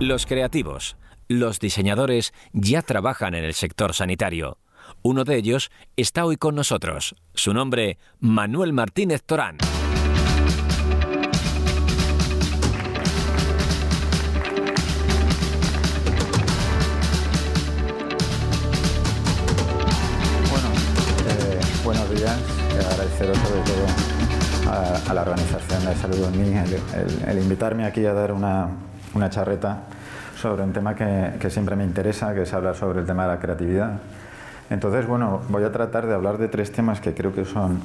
Los creativos, los diseñadores ya trabajan en el sector sanitario. Uno de ellos está hoy con nosotros. Su nombre, Manuel Martínez Torán. Buenos días, agradeceros sobre todo a la Organización de Salud en mí el invitarme aquí a dar una charreta sobre un tema que siempre me interesa, que es hablar sobre el tema de la creatividad. Entonces, bueno, voy a tratar de hablar de tres temas que creo que son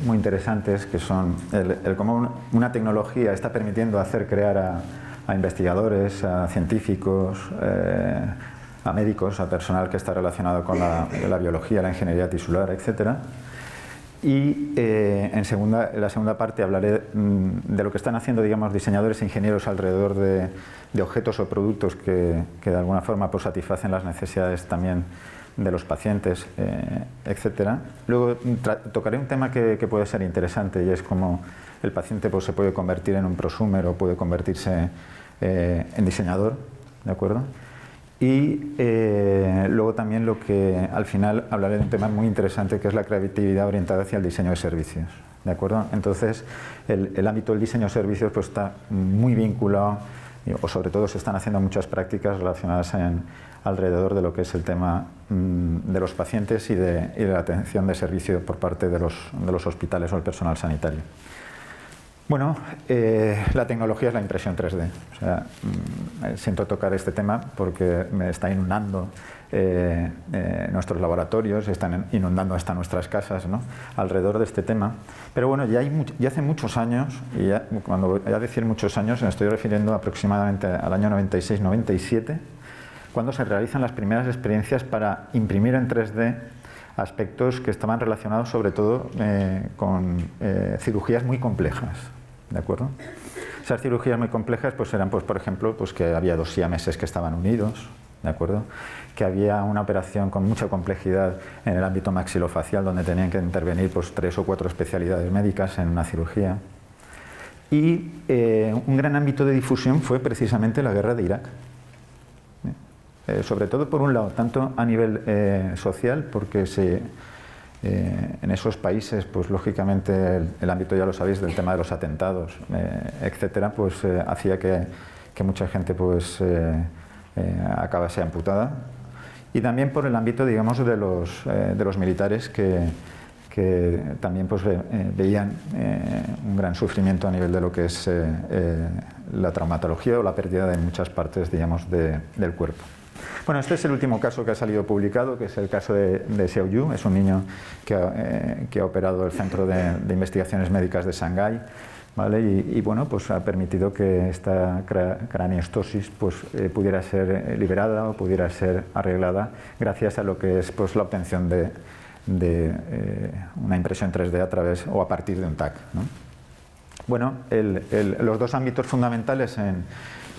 muy interesantes, que son el cómo una tecnología está permitiendo hacer crear a investigadores, a científicos, a médicos, a personal que está relacionado con la biología, la ingeniería tisular, etc. Y en la segunda parte hablaré de lo que están haciendo, digamos, diseñadores e ingenieros alrededor de objetos o productos que de alguna forma pues, satisfacen las necesidades también de los pacientes, etc. Luego tocaré un tema que puede ser interesante y es cómo el paciente pues, se puede convertir en un prosumer o puede convertirse en diseñador, ¿de acuerdo? Y luego también lo que al final hablaré de un tema muy interesante que es la creatividad orientada hacia el diseño de servicios, ¿de acuerdo? Entonces el ámbito del diseño de servicios pues, está muy vinculado o sobre todo se están haciendo muchas prácticas relacionadas alrededor de lo que es el tema de los pacientes y de la atención de servicio por parte de los hospitales o el personal sanitario. Bueno, la tecnología es la impresión 3D. O sea, siento tocar este tema porque me está inundando nuestros laboratorios, están inundando hasta nuestras casas, ¿no? Alrededor de este tema. Pero bueno, ya hace muchos años, y cuando voy a decir muchos años, me estoy refiriendo aproximadamente al año 96-97, cuando se realizan las primeras experiencias para imprimir en 3D aspectos que estaban relacionados sobre todo con cirugías muy complejas, ¿de acuerdo? Esas cirugías muy complejas pues eran, pues, por ejemplo, pues, que había dos siameses que estaban unidos, ¿de acuerdo? Que había una operación con mucha complejidad en el ámbito maxilofacial donde tenían que intervenir pues, 3 o 4 especialidades médicas en una cirugía. Y un gran ámbito de difusión fue precisamente la guerra de Irak. Sobre todo por un lado, tanto a nivel social, porque en esos países, pues lógicamente el ámbito ya lo sabéis del tema de los atentados, etcétera, pues hacía que mucha gente pues acabase amputada, y también por el ámbito, digamos, de los militares que también pues veían un gran sufrimiento a nivel de lo que es la traumatología o la pérdida de muchas partes, digamos, del cuerpo. Bueno, este es el último caso que ha salido publicado, que es el caso de Xiao Yu. Es un niño que ha operado el Centro de Investigaciones Médicas de Shanghái, ¿vale? Y bueno, pues ha permitido que esta craneostosis pues, pudiera ser liberada o pudiera ser arreglada gracias a lo que es pues, la obtención de una impresión 3D a través o a partir de un TAC, ¿no? Bueno, los dos ámbitos fundamentales en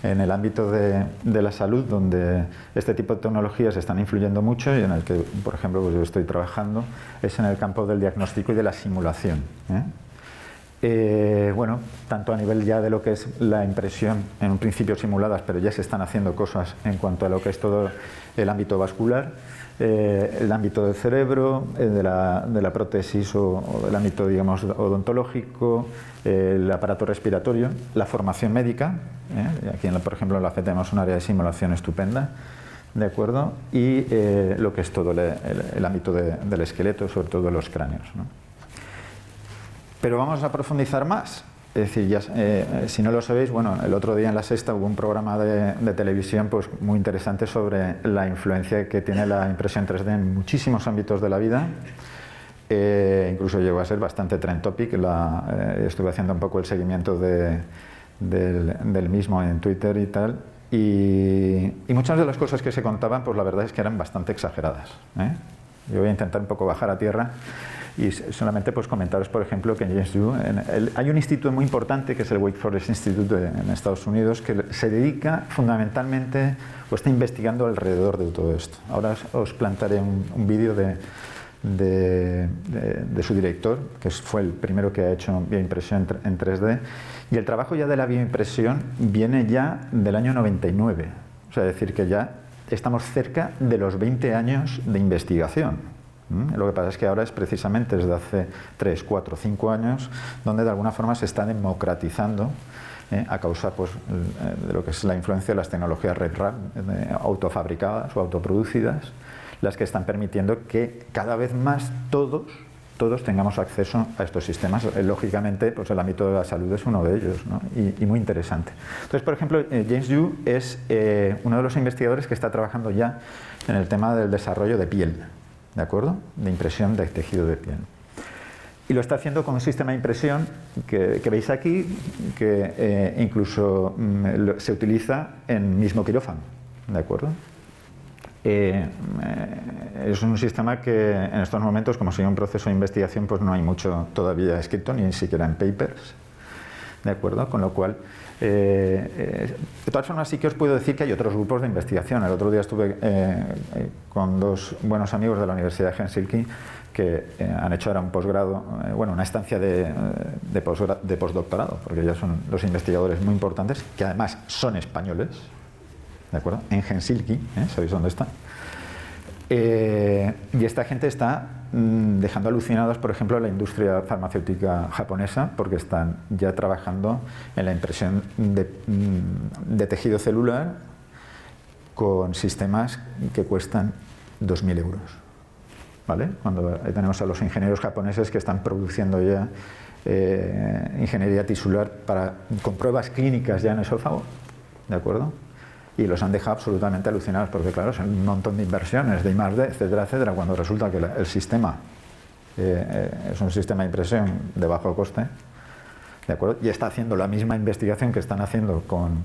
el ámbito de la salud, donde este tipo de tecnologías están influyendo mucho y en el que, por ejemplo, pues yo estoy trabajando, es en el campo del diagnóstico y de la simulación, bueno, tanto a nivel ya de lo que es la impresión, en un principio simuladas, pero ya se están haciendo cosas en cuanto a lo que es todo el ámbito vascular, el ámbito del cerebro, de la prótesis o del ámbito, digamos, odontológico, el aparato respiratorio, la formación médica, aquí por ejemplo en la FED tenemos un área de simulación estupenda, ¿de acuerdo? Y lo que es todo el ámbito del esqueleto, sobre todo de los cráneos, ¿no? Pero vamos a profundizar más. Es decir, ya, si no lo sabéis, bueno, el otro día en La Sexta hubo un programa de televisión pues, muy interesante sobre la influencia que tiene la impresión 3D en muchísimos ámbitos de la vida. Incluso llegó a ser bastante trend topic. Estuve haciendo un poco el seguimiento del mismo en Twitter y tal. Y muchas de las cosas que se contaban, pues la verdad es que eran bastante exageradas, Yo voy a intentar un poco bajar a tierra y solamente pues comentaros, por ejemplo, que en JSU hay un instituto muy importante que es el Wake Forest Institute en Estados Unidos que se dedica fundamentalmente o está investigando alrededor de todo esto. Ahora os plantaré un vídeo de su director, que fue el primero que ha hecho bioimpresión en 3D, y el trabajo ya de la bioimpresión viene ya del año 99, o sea, es decir, que ya estamos cerca de los 20 años de investigación. Lo que pasa es que ahora es precisamente desde hace 3, 4, 5 años donde de alguna forma se está democratizando a causa pues, de lo que es la influencia de las tecnologías RedRAM autofabricadas o autoproducidas, las que están permitiendo que cada vez más todos tengamos acceso a estos sistemas. Lógicamente, pues el ámbito de la salud es uno de ellos, ¿no? y muy interesante. Entonces, por ejemplo, James Yu es uno de los investigadores que está trabajando ya en el tema del desarrollo de piel, ¿de acuerdo? De impresión de tejido de piel. Y lo está haciendo con un sistema de impresión que veis aquí, que incluso se utiliza en mismo quirófano, ¿de acuerdo? Es un sistema que en estos momentos, como sigue un proceso de investigación, pues no hay mucho todavía escrito, ni siquiera en papers, ¿de acuerdo? Con lo cual, de todas formas sí que os puedo decir que hay otros grupos de investigación. El otro día estuve con dos buenos amigos de la Universidad de Helsinki que han hecho ahora un posgrado, una estancia de postdoctorado, porque ya son dos investigadores muy importantes, que además son españoles, ¿de acuerdo? En Helsinki, ¿sabéis dónde está? Y esta gente está dejando alucinados, por ejemplo, a la industria farmacéutica japonesa, porque están ya trabajando en la impresión de tejido celular con sistemas que cuestan 2.000 euros. ¿Vale? Cuando tenemos a los ingenieros japoneses que están produciendo ya ingeniería tisular con pruebas clínicas ya en esófago, ¿de acuerdo? Y los han dejado absolutamente alucinados, porque claro, son un montón de inversiones de I+D, etcétera, etcétera, cuando resulta que el sistema es un sistema de impresión de bajo coste, ¿de acuerdo? Y está haciendo la misma investigación que están haciendo con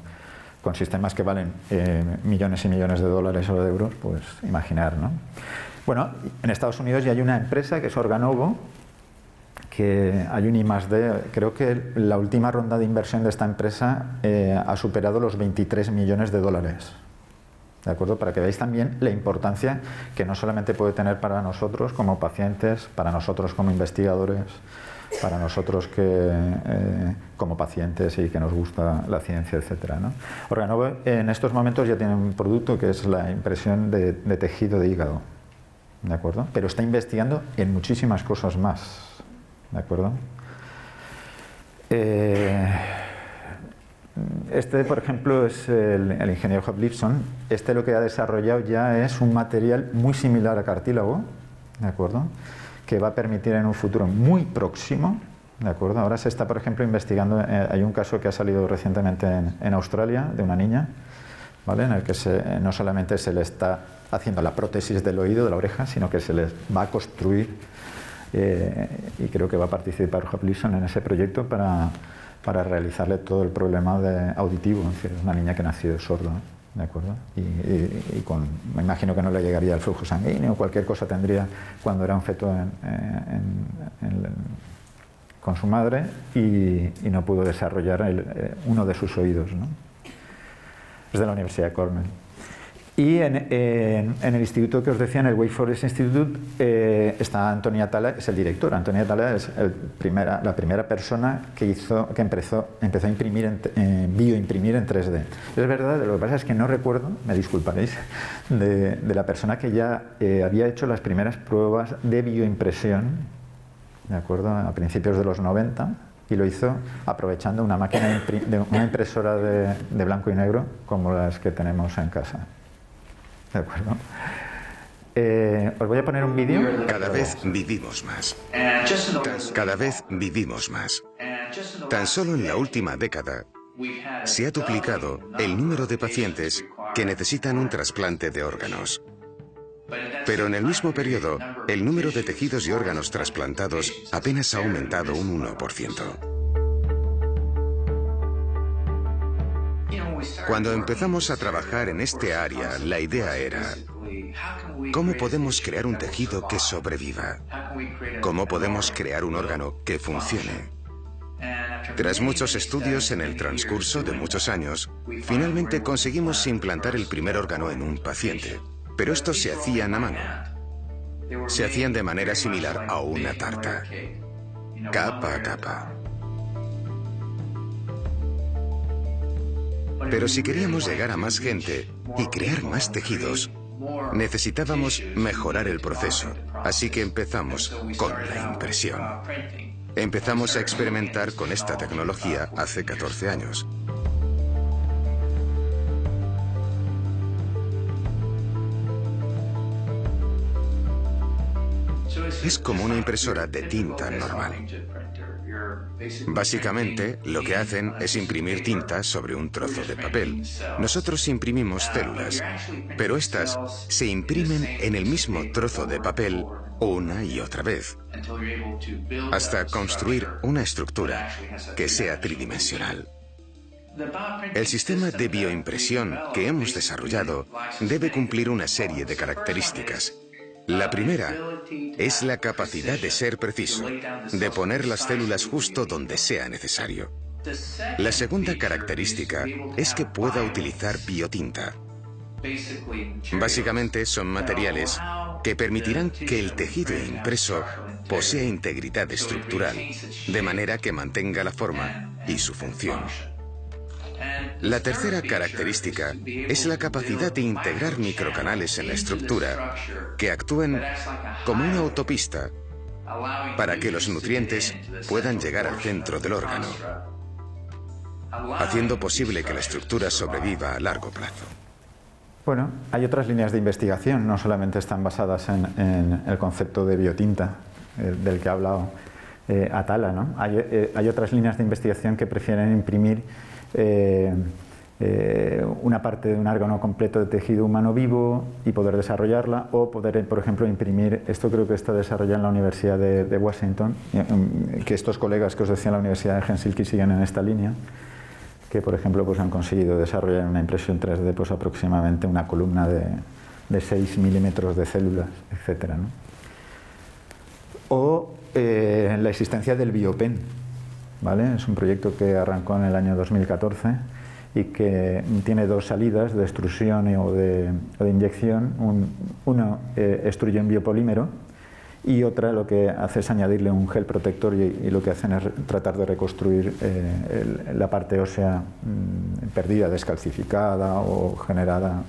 sistemas que valen millones y millones de dólares o de euros, pues imaginar, ¿no? Bueno, en Estados Unidos ya hay una empresa que es Organovo, que hay un I+D, creo que la última ronda de inversión de esta empresa ha superado los 23 millones de dólares. ¿De acuerdo? Para que veáis también la importancia que no solamente puede tener para nosotros como pacientes, para nosotros como investigadores, para nosotros como pacientes y que nos gusta la ciencia, etcétera, ¿no? Organovo en estos momentos ya tiene un producto que es la impresión de tejido de hígado, ¿de acuerdo? Pero está investigando en muchísimas cosas más. ¿De acuerdo? Este, por ejemplo, es el ingeniero Job Lipson. Este lo que ha desarrollado ya es un material muy similar a cartílago, ¿de acuerdo? Que va a permitir en un futuro muy próximo, ¿de acuerdo? Ahora se está, por ejemplo, investigando, hay un caso que ha salido recientemente en Australia de una niña, ¿vale? En el que no solamente se le está haciendo la prótesis del oído, de la oreja, sino que se les va a construir. Y creo que va a participar Job Lipson en ese proyecto para realizarle todo el problema auditivo. Es decir, una niña que nació sorda, ¿de acuerdo? Y me imagino que no le llegaría el flujo sanguíneo, cualquier cosa tendría cuando era un feto con su madre y no pudo desarrollar uno de sus oídos, ¿no? Es de la Universidad de Cornell. Y en el instituto que os decía, en el Wake Forest Institute, está Antoni Atala, es el director. Antoni Atala es la primera persona que empezó a bioimprimir en 3D. Es verdad, lo que pasa es que no recuerdo, me disculparéis, de la persona que ya había hecho las primeras pruebas de bioimpresión, ¿de acuerdo? A principios de los 90, y lo hizo aprovechando una máquina una impresora de blanco y negro como las que tenemos en casa. ¿De acuerdo? Os voy a poner un vídeo. Cada vez vivimos más. Cada vez vivimos más. Tan solo en la última década se ha duplicado el número de pacientes que necesitan un trasplante de órganos. Pero en el mismo periodo, el número de tejidos y órganos trasplantados apenas ha aumentado un 1%. Cuando empezamos a trabajar en este área, la idea era: ¿cómo podemos crear un tejido que sobreviva? ¿Cómo podemos crear un órgano que funcione? Tras muchos estudios en el transcurso de muchos años, finalmente conseguimos implantar el primer órgano en un paciente, pero esto se hacía a mano. se hacían de manera similar a una tarta, capa a capa. Pero si queríamos llegar a más gente y crear más tejidos, necesitábamos mejorar el proceso, así que empezamos con la impresión. Empezamos a experimentar con esta tecnología hace 14 años. Es como una impresora de tinta normal. Básicamente, lo que hacen es imprimir tinta sobre un trozo de papel. Nosotros imprimimos células, pero estas se imprimen en el mismo trozo de papel una y otra vez, hasta construir una estructura que sea tridimensional. El sistema de bioimpresión que hemos desarrollado debe cumplir una serie de características. La primera es la capacidad de ser preciso, de poner las células justo donde sea necesario. La segunda característica es que pueda utilizar biotinta. Básicamente son materiales que permitirán que el tejido impreso posea integridad estructural, de manera que mantenga la forma y su función. La tercera característica es la capacidad de integrar microcanales en la estructura que actúen como una autopista para que los nutrientes puedan llegar al centro del órgano, haciendo posible que la estructura sobreviva a largo plazo. Bueno, hay otras líneas de investigación, no solamente están basadas en el concepto de biotinta, del que ha hablado Atala, ¿no? Hay otras líneas de investigación que prefieren imprimir una parte de un órgano completo de tejido humano vivo y poder desarrollarla, o poder, por ejemplo, imprimir, esto creo que está desarrollado en la Universidad de Washington, que estos colegas que os decía en la Universidad de Helsinki siguen en esta línea, que por ejemplo pues han conseguido desarrollar en una impresión 3D pues aproximadamente una columna de 6 milímetros de células, etcétera, ¿no? O la existencia del biopen, ¿vale? Es un proyecto que arrancó en el año 2014 y que tiene dos salidas de extrusión o de inyección. Uno extruye un biopolímero y otra lo que hace es añadirle un gel protector y lo que hacen es tratar de reconstruir la parte ósea perdida, descalcificada o generada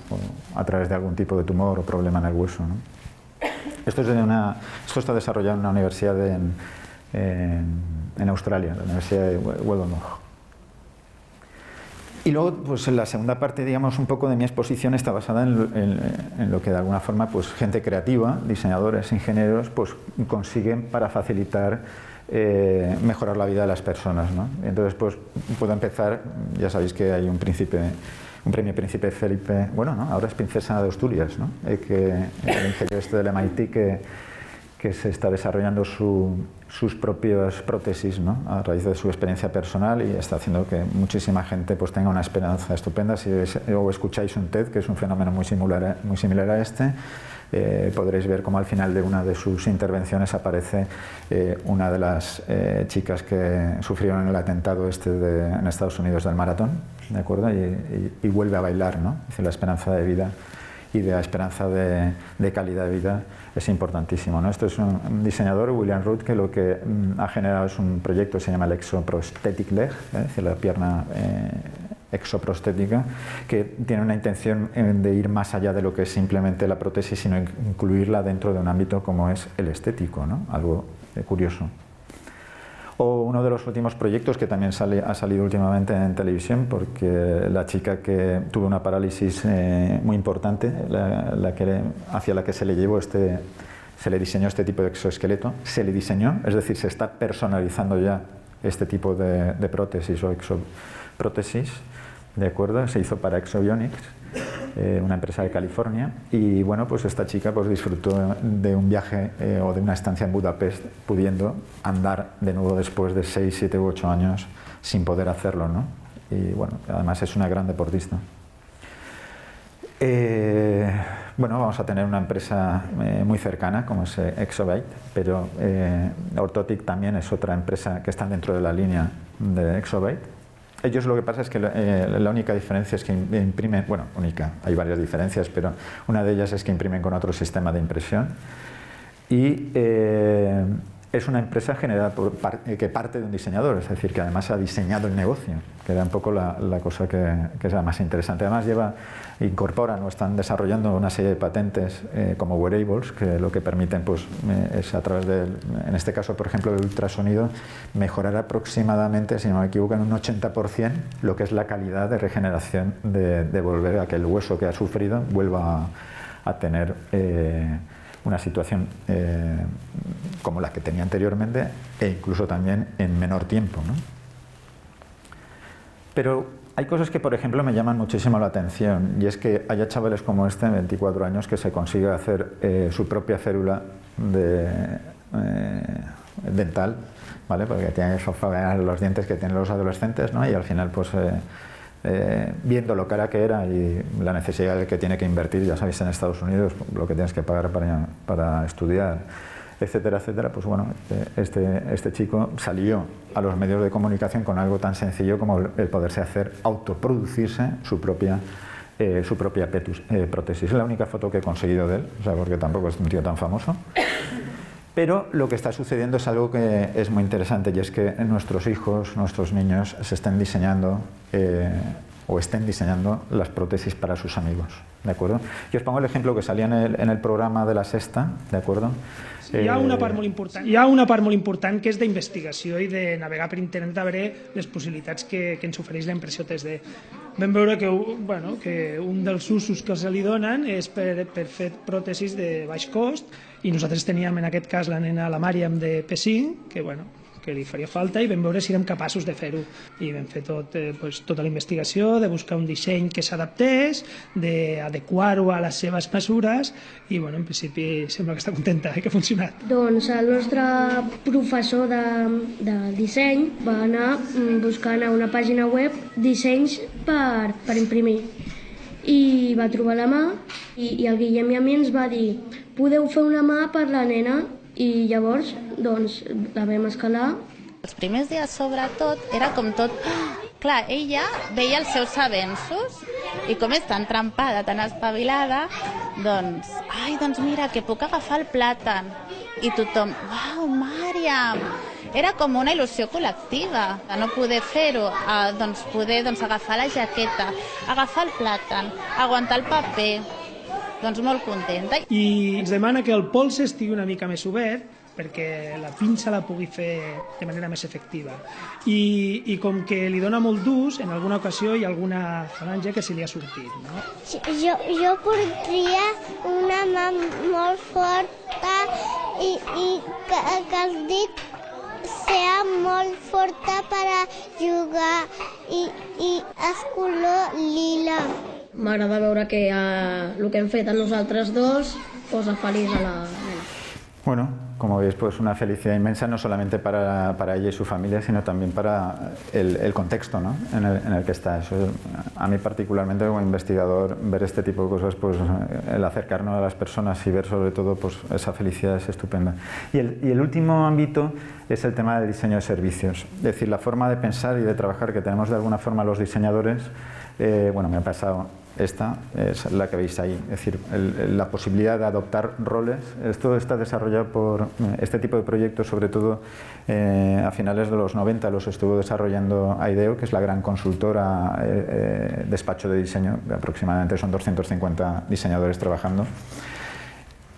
a través de algún tipo de tumor o problema en el hueso, ¿no? Esto está desarrollado en una universidad en Australia, la Universidad de Wollongong. Y luego, pues en la segunda parte, digamos, un poco de mi exposición está basada en lo que de alguna forma, pues gente creativa, diseñadores, ingenieros, pues consiguen para facilitar, mejorar la vida de las personas, ¿no? Entonces, pues puedo empezar, ya sabéis que hay un premio Príncipe Felipe, bueno, ¿no? Ahora es princesa de Asturias, ¿no? Que el ingeniero este del MIT que se está desarrollando sus propias prótesis, ¿no? A raíz de su experiencia personal, y está haciendo que muchísima gente pues tenga una esperanza estupenda. Si escucháis un TED, que es un fenómeno muy similar a este, podréis ver cómo al final de una de sus intervenciones aparece una de las chicas que sufrieron el atentado en Estados Unidos del maratón, ¿de acuerdo? Y vuelve a bailar, ¿no? Dice, la esperanza de vida y de la esperanza de calidad de vida es importantísimo, ¿no? Esto es un diseñador, William Root, que lo que ha generado es un proyecto que se llama el Exoprosthetic Leg, es decir, la pierna exoprostética, que tiene una intención de ir más allá de lo que es simplemente la prótesis, sino incluirla dentro de un ámbito como es el estético, ¿no? Algo curioso. O uno de los últimos proyectos que también ha salido últimamente en televisión, porque la chica que tuvo una parálisis muy importante, hacia la que se le llevó se le diseñó este tipo de exoesqueleto, es decir, se está personalizando ya este tipo de prótesis o exoprótesis, ¿de acuerdo? Se hizo para Exobionics, una empresa de California, y bueno, pues esta chica pues disfrutó de un viaje o de una estancia en Budapest, pudiendo andar de nuevo después de 6, 7 u 8 años sin poder hacerlo, ¿no? Y bueno, además es una gran deportista. Bueno, vamos a tener una empresa muy cercana como es Exobate, pero Orthotic también es otra empresa que está dentro de la línea de Exobate. Ellos, lo que pasa es que la única diferencia es que imprimen, bueno, única, hay varias diferencias, pero una de ellas es que imprimen con otro sistema de impresión. y es una empresa generada que parte de un diseñador, es decir, que además ha diseñado el negocio, que era un poco la cosa que es la más interesante. Además incorporan o están desarrollando una serie de patentes como wearables, que lo que permiten pues, es a través en este caso, por ejemplo, del ultrasonido, mejorar aproximadamente, si no me equivoco, en un 80% lo que es la calidad de regeneración de volver a que el hueso que ha sufrido vuelva a tener una situación como la que tenía anteriormente e incluso también en menor tiempo, ¿no? Pero hay cosas que, por ejemplo, me llaman muchísimo la atención, y es que haya chavales como este, de 24 años, que se consiga hacer su propia férula dental, ¿vale? Porque tienen los dientes que tienen los adolescentes, ¿no? Y al final, pues viendo lo cara que era y la necesidad que tiene que invertir, ya sabéis, en Estados Unidos, lo que tienes que pagar para estudiar, etcétera, etcétera, pues bueno, este chico salió a los medios de comunicación con algo tan sencillo como el poderse autoproducirse su propia prótesis. Es la única foto que he conseguido de él, o sea, porque tampoco es un tío tan famoso. Pero lo que está sucediendo es algo que es muy interesante, y es que nuestros hijos, nuestros niños, se estén diseñando las prótesis para sus amigos, ¿de acuerdo? Yo os pongo el ejemplo que salía en el programa de La Sexta, ¿de acuerdo? Hi ha una part molt important que és d'investigació i de navegar per internet a veure les possibilitats que ens ofereix la impressió 3D. Vam veure que un dels usos que se li donen és per fer pròtesis de baix cost, i nosaltres teníem en aquest cas la nena, la Màriam de P5, que li faria falta, i vam veure si érem capaços de fer-ho, i vam fer tota la investigació, de buscar un disseny que s'adaptés, d'adequar-ho a les seves mesures, i en principi sembla que està contenta que ha funcionat. Doncs el nostre professor de disseny va anar buscant a una pàgina web dissenys per imprimir, i va trobar la mà, i el Guillem i a mi ens va dir: podeu fer una mà per la nena? I llavors doncs la vam escalar. Els primers dies, sobretot, era com tot... Clar, ella veia els seus avenços i com és tan trempada, tan espavilada, doncs mira, que puc agafar el plàtan. I tothom, uau, Màriam! Era com una il·lusió col·lectiva, no poder fer-ho, poder agafar la jaqueta, agafar el plàtan, aguantar el paper... Doncs molt contenta. I ens demana que el polze estigui una mica més obert perquè la pinça la pugui fer de manera més efectiva. I com que li dona molt d'ús, en alguna ocasió hi ha alguna falange que se li ha sortit, no? Jo portaria una mà molt forta i que el dit sea molt forta per a jugar i és color lila. M'agrada veure que el que hem fet a nosaltres dos posa feliç a la nena. Bueno, como veis, pues una felicidad inmensa, no solamente para ella y su familia, sino también para el contexto, ¿no? en el que está. Eso, a mí particularmente como investigador, ver este tipo de cosas, pues el acercarnos a las personas y ver sobre todo pues esa felicidad es estupenda. Y el último ámbito es el tema del diseño de servicios, es decir, la forma de pensar y de trabajar que tenemos de alguna forma los diseñadores. Me ha pasado, esta es la que veis ahí, es decir, la posibilidad de adoptar roles. Esto está desarrollado por este tipo de proyectos, sobre todo a finales de los 90 los estuvo desarrollando IDEO, que es la gran consultora, despacho de diseño, aproximadamente son 250 diseñadores trabajando,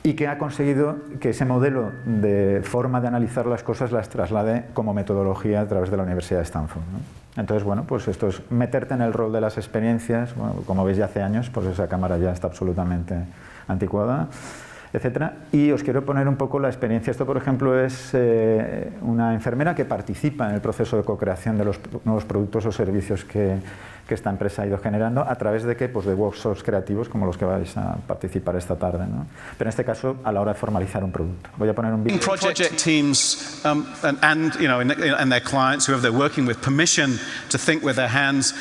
y que ha conseguido que ese modelo de forma de analizar las cosas las traslade como metodología a través de la Universidad de Stanford, ¿no? Entonces, pues esto es meterte en el rol de las experiencias. Como veis, ya hace años, pues esa cámara ya está absolutamente anticuada, etcétera. Y os quiero poner un poco la experiencia. Esto, por ejemplo, es una enfermera que participa en el proceso de co-creación de los nuevos productos o servicios que esta empresa ha ido generando a través de pues de workshops creativos como los que vais a participar esta tarde, ¿no? Pero en este caso a la hora de formalizar un producto. Voy a poner un vídeo. Project teams and their clients, whoever they're working with, permission to think with their hands.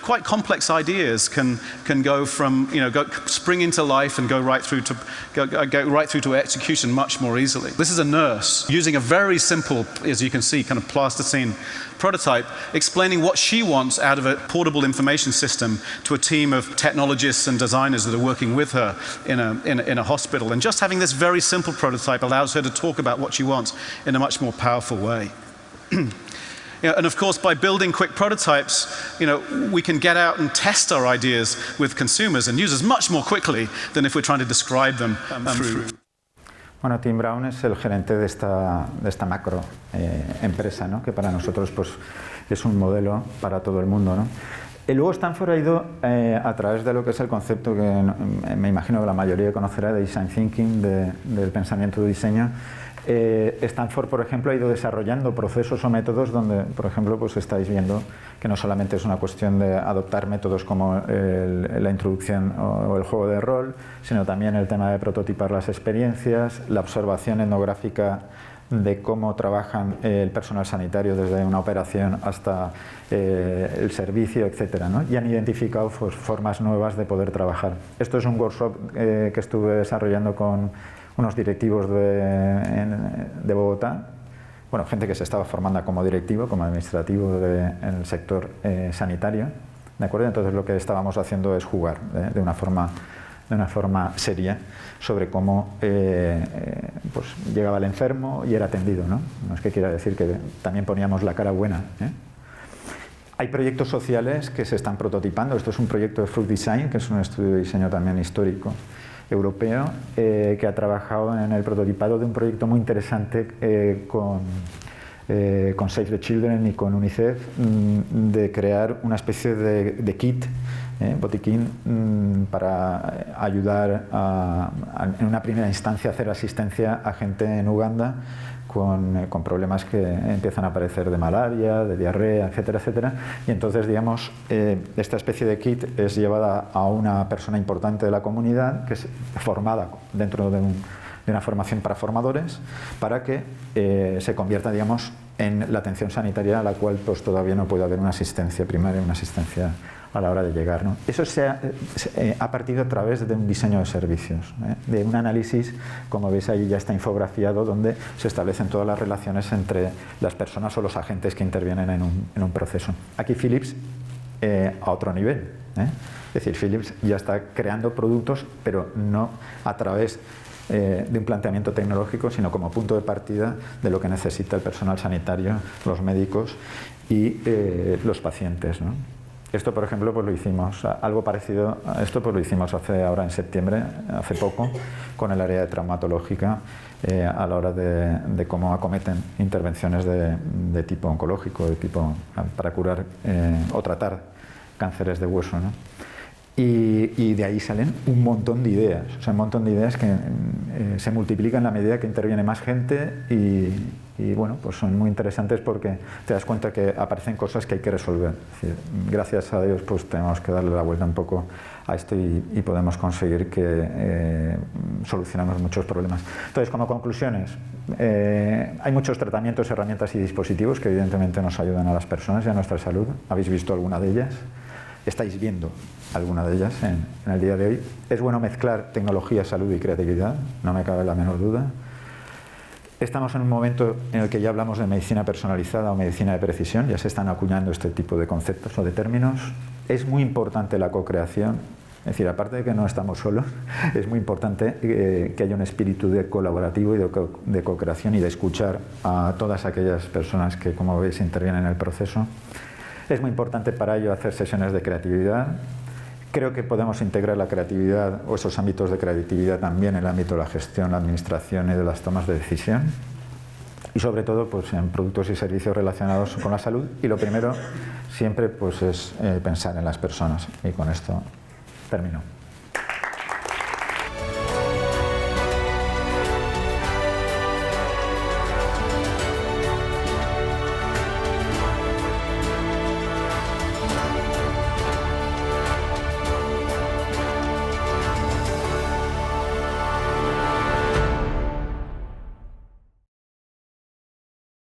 Quite complex ideas can go from spring into life and go right through to execution much more easily. This is a nurse using a very simple, as you can see, kind of plasticine prototype, explaining what she wants out of a portable global information system to a team of technologists and designers that are working with her in a hospital. And just having this very simple prototype allows her to talk about what she wants in a much more powerful way. And of course, by building quick prototypes, we can get out and test our ideas with consumers and users much more quickly than if we're trying to describe them through. Bueno, Tim Brown es el gerente de esta macro empresa, ¿no? Que para nosotros pues, es un modelo para todo el mundo, ¿no? Y luego Stanford ha ido a través de lo que es el concepto que me imagino que la mayoría conocerá de Design Thinking, del pensamiento de diseño. Stanford, por ejemplo, ha ido desarrollando procesos o métodos donde, por ejemplo, pues estáis viendo que no solamente es una cuestión de adoptar métodos como la introducción o el juego de rol, sino también el tema de prototipar las experiencias, la observación etnográfica de cómo trabajan el personal sanitario desde una operación hasta el servicio, etcétera, ¿no? Y han identificado pues, formas nuevas de poder trabajar. Esto es un workshop que estuve desarrollando con unos directivos de Bogotá, bueno, gente que se estaba formando como directivo, como administrativo en el sector sanitario, ¿de acuerdo? Entonces lo que estábamos haciendo es jugar de una forma seria sobre cómo pues llegaba el enfermo y era atendido, ¿no? No es que quiera decir que también poníamos la cara buena, ¿eh? Hay proyectos sociales que se están prototipando. Esto es un proyecto de Fruit Design, que es un estudio de diseño también histórico europeo, que ha trabajado en el prototipado de un proyecto muy interesante con Save the Children y con UNICEF, de crear una especie de kit, botiquín, para ayudar en una primera instancia a hacer asistencia a gente en Uganda con problemas que empiezan a aparecer de malaria, de diarrea, etcétera, etcétera. Y entonces, digamos, esta especie de kit es llevada a una persona importante de la comunidad, que es formada dentro de una formación para formadores, para que se convierta, digamos, en la atención sanitaria a la cual pues, todavía no puede haber una asistencia primaria, una asistencia a la hora de llegar, ¿no? Eso ha partido a través de un diseño de servicios, de un análisis, como veis ahí ya está infografiado, donde se establecen todas las relaciones entre las personas o los agentes que intervienen en un proceso. Aquí Philips a otro nivel, es decir, Philips ya está creando productos, pero no a través de un planteamiento tecnológico, sino como punto de partida de lo que necesita el personal sanitario, los médicos y los pacientes, ¿no? Esto, por ejemplo, pues lo hicimos, algo parecido a esto pues lo hicimos ahora en septiembre, hace poco, con el área de traumatológica, a la hora de cómo acometen intervenciones de tipo oncológico, para curar o tratar cánceres de hueso, ¿no? Y de ahí salen un montón de ideas, o sea, un montón de ideas que se multiplican a medida que interviene más gente y bueno, pues son muy interesantes porque te das cuenta que aparecen cosas que hay que resolver. Es decir, gracias a Dios pues tenemos que darle la vuelta un poco a esto y podemos conseguir que solucionemos muchos problemas. Entonces, como conclusiones, hay muchos tratamientos, herramientas y dispositivos que evidentemente nos ayudan a las personas y a nuestra salud. ¿Habéis visto alguna de ellas? ¿Estáis viendo alguna de ellas en el día de hoy? Es bueno mezclar tecnología, salud y creatividad, no me cabe la menor duda. Estamos en un momento en el que ya hablamos de medicina personalizada o medicina de precisión, ya se están acuñando este tipo de conceptos o de términos. Es muy importante la co-creación, es decir, aparte de que no estamos solos, es muy importante que haya un espíritu de colaborativo y de co-creación y de escuchar a todas aquellas personas que, como veis, intervienen en el proceso. Es muy importante para ello hacer sesiones de creatividad. Creo que podemos integrar la creatividad o esos ámbitos de creatividad también en el ámbito de la gestión, la administración y de las tomas de decisión. Y sobre todo pues, en productos y servicios relacionados con la salud. Y lo primero siempre pues, es pensar en las personas. Y con esto termino.